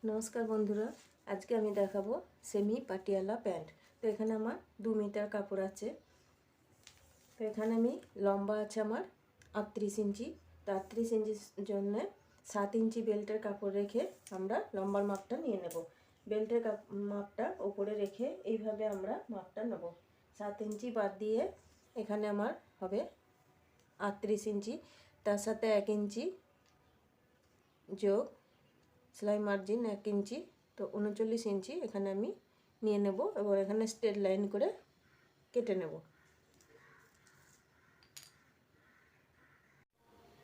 নমস্কার বন্ধুরা, আজকে আমি দেখাবো সেমি পাটিয়ালা প্যান্ট। তো এখানে আমার 2 মিটার কাপড় আছে। তো এখানে আমি লম্বা আছে আমার 38 ইঞ্চি। তো 38 ইঞ্চির জন্য 7 ইঞ্চি বেল্টের কাপড় রেখে আমরা লম্বার মাপটা নিয়ে নেব। বেল্টের মাপটা উপরে রেখে এইভাবে আমরা মাপটা নেব। 7 ইঞ্চি বাদ দিয়ে এখানে আমার হবে 38 ইঞ্চি, তার সাথে 1 ইঞ্চি যোগ সেলাই মার্জিন 1 ইঞ্চি, তো 39 ইঞ্চি এখানে আমি নিয়ে নেব। এবার এখানে স্ট্রেট লাইন করে কেটে নেব।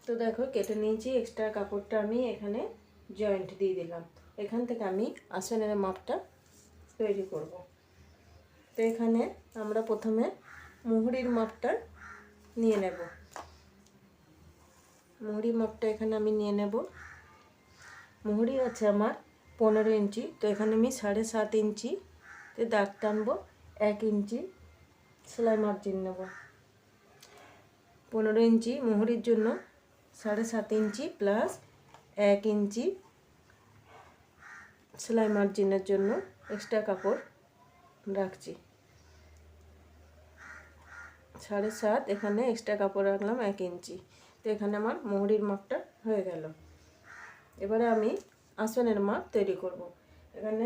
তো দেখো কেটে নিয়েছি। এক্সট্রা কাপড়টা আমি এখানে জয়েন্ট দিয়ে দিলাম। এখান থেকে আমি আসনের মাপটা তৈরি করব। তো এখানে আমরা প্রথমে মুহুরির মাপটা নিয়ে নেব। মুহুরির মাপটা এখানে আমি নিয়ে নেব। মুহুরি আছে আমার 15 ইঞ্চি। তো এখানে আমি 7.5 ইঞ্চিতে দাগ টানবো। 1 ইঞ্চি সেলাই মার্জিন নেব। 15 ইঞ্চি মুহুরির জন্য 7.5 ইঞ্চি প্লাস 1 ইঞ্চি সেলাই মার্জিনের জন্য এক্সট্রা কাপড় রাখছি। 7.5, এখানে এক্সট্রা কাপড় রাখলাম 1 ইঞ্চি। তো এখানে আমার মুহুরির মাপটা হয়ে গেল। এবারে আমি আসনের মাপ তৈরি করব। এখানে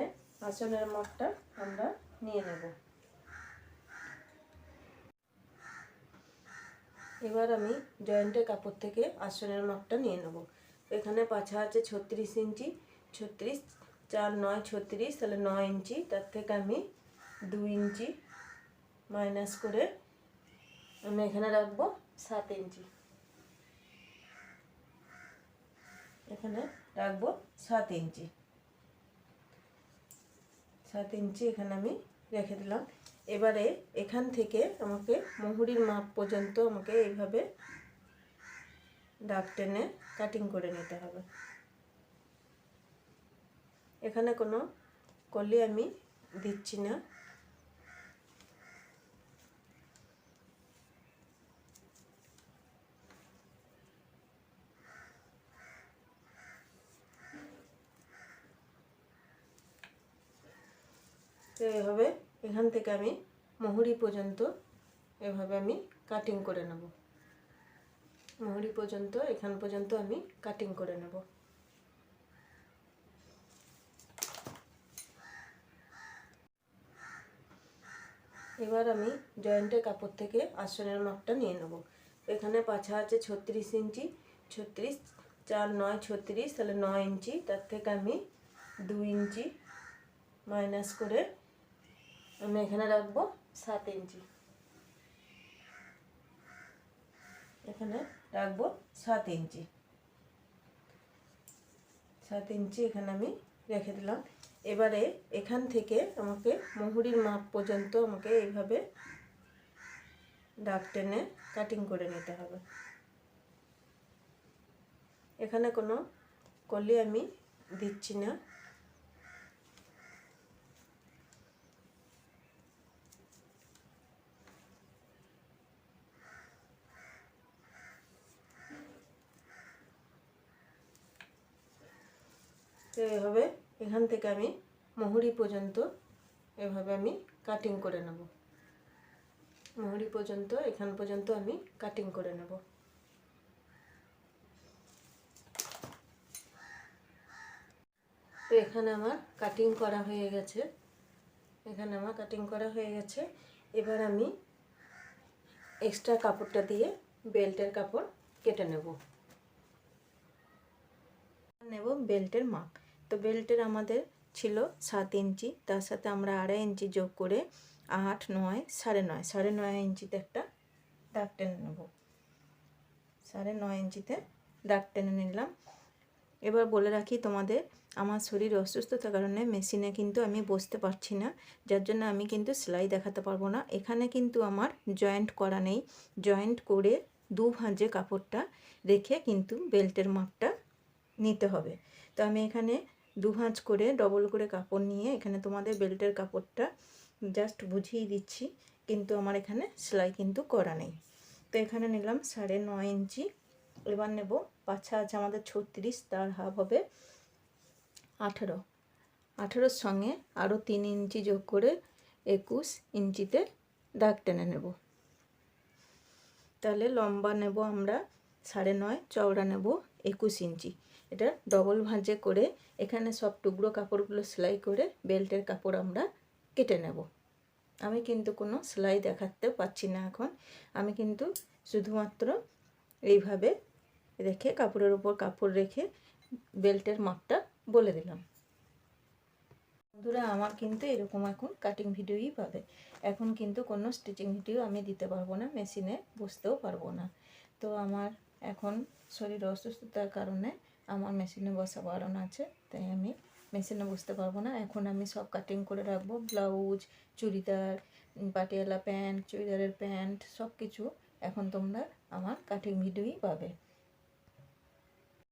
আসনের মাপটা আমরা নিয়ে নেব। এবার আমি জয়েন্টের কাপড় থেকে আসনের মাপটা নিয়ে নেব। এখানে পাছা আছে 36 ইঞ্চি। 36 4 9 36, তাহলে 9 ইঞ্চি। তার থেকে আমি 2 ইঞ্চি মাইনাস করে আমি এখানে রাখবো 7 ইঞ্চি। এখানে রাখবো 7 ইঞ্চি। 7 ইঞ্চি এখানে আমি রেখে দিলাম। এবারে এখান থেকে আমাকে মুহুরির মাপ পর্যন্ত আমাকে এইভাবে দাগ টেনে কাটিং করে নিতে হবে। এখানে কোনো কলি আমি দিচ্ছি না। তো এভাবে এখান থেকে আমি মুহুরি পর্যন্ত এভাবে আমি কাটিং করে নেব। মুহুরি পর্যন্ত এখান পর্যন্ত আমি কাটিং করে নেব। এবার আমি জয়েন্টের কাপড় থেকে আসনের মাপটা নিয়ে নেব। এখানে পাছা আছে 36 ইঞ্চি। 36 4 9 36, তাহলে 9 ইঞ্চি। তার থেকে আমি 2 ইঞ্চি মাইনাস করে আমি এখানে রাখবো 7 ইঞ্চি। এখানে রাখবো 7 ইঞ্চি। 7 ইঞ্চি এখানে আমি রেখে দিলাম। এবারে এখান থেকে আমাকে মুহুরির মাপ পর্যন্ত আমাকে এইভাবে দাগ টেনে কাটিং করে নিতে হবে। এখানে কোনো কলি আমি দিচ্ছি না। তো এভাবে এখান থেকে আমি মুহুরি পর্যন্ত এভাবে আমি কাটিং করে নেব। মুহুরি পর্যন্ত এখান পর্যন্ত আমি কাটিং করে নেব। তো এখানে আমার কাটিং করা হয়ে গেছে। এখানে আমার কাটিং করা হয়ে গেছে। এবার আমি এক্সট্রা কাপড়টা দিয়ে বেল্টের কাপড় কেটে নেব। বেল্টের মাপ। তো বেল্টের আমাদের ছিল 7 ইঞ্চি, তার সাথে আমরা 2.5 ইঞ্চি যোগ করে 8 9 9.5 9.5 ইঞ্চিতে একটা দাগ টেনে নেব। 9.5 ইঞ্চিতে দাগ টেনে নিলাম। এবার বলে রাখি তোমাদের, আমার শরীর অসুস্থতার কারণে মেশিনে কিন্তু আমি বসতে পারছি না, যার জন্য আমি কিন্তু সেলাই দেখাতে পারবো না। এখানে কিন্তু আমার জয়েন্ট করা নেই। জয়েন্ট করে 2 ভাঁজে কাপড়টা রেখে কিন্তু বেল্টের মাপটা নিতে হবে। তো আমি এখানে 2 ভাঁজ করে ডবল করে কাপড় নিয়ে এখানে তোমাদের বেল্টের কাপড়টা জাস্ট বুঝিয়ে দিচ্ছি, কিন্তু আমার এখানে সেলাই কিন্তু করা নেই। তো এখানে নিলাম 9.5 ইঞ্চি। এবার নেব পাছা আছে আমাদের 36, তার হাফ হবে 18। 18 সঙ্গে আরও 3 ইঞ্চি যোগ করে 21 ইঞ্চিতে দাগ টেনে নেব। তাহলে লম্বা নেব আমরা 9.5, চওড়া নেব 21 ইঞ্চি। এটা ডবল ভাঁজে করে এখানে সব টুকরো কাপড়গুলো সেলাই করে বেল্টের কাপড় আমরা কেটে নেব। আমি কিন্তু কোনো সেলাই দেখাতে পাচ্ছি না এখন, আমি কিন্তু শুধুমাত্র এইভাবে রেখে কাপড়ের উপর কাপড় রেখে বেল্টের মাপটা বলে দিলাম। বন্ধুরা আমার কিন্তু এরকম এখন কাটিং ভিডিওই পাবে, এখন কিন্তু কোনো স্টিচিং ভিডিও আমি দিতে পারবো না, মেশিনে বসতেও পারবো না। তো আমার এখন শরীর অসুস্থতার কারণে আমার মেশিনে বসা বারণ আছে, তাই আমি মেশিনে বসতে পারবো না। এখন আমি সব কাটিং করে রাখবো, ব্লাউজ, চুড়িদার, পাটিয়ালা প্যান্ট, চুড়িদারের প্যান্ট, সব কিছু এখন তোমরা আমার কাটিং ভিডিওই পাবে।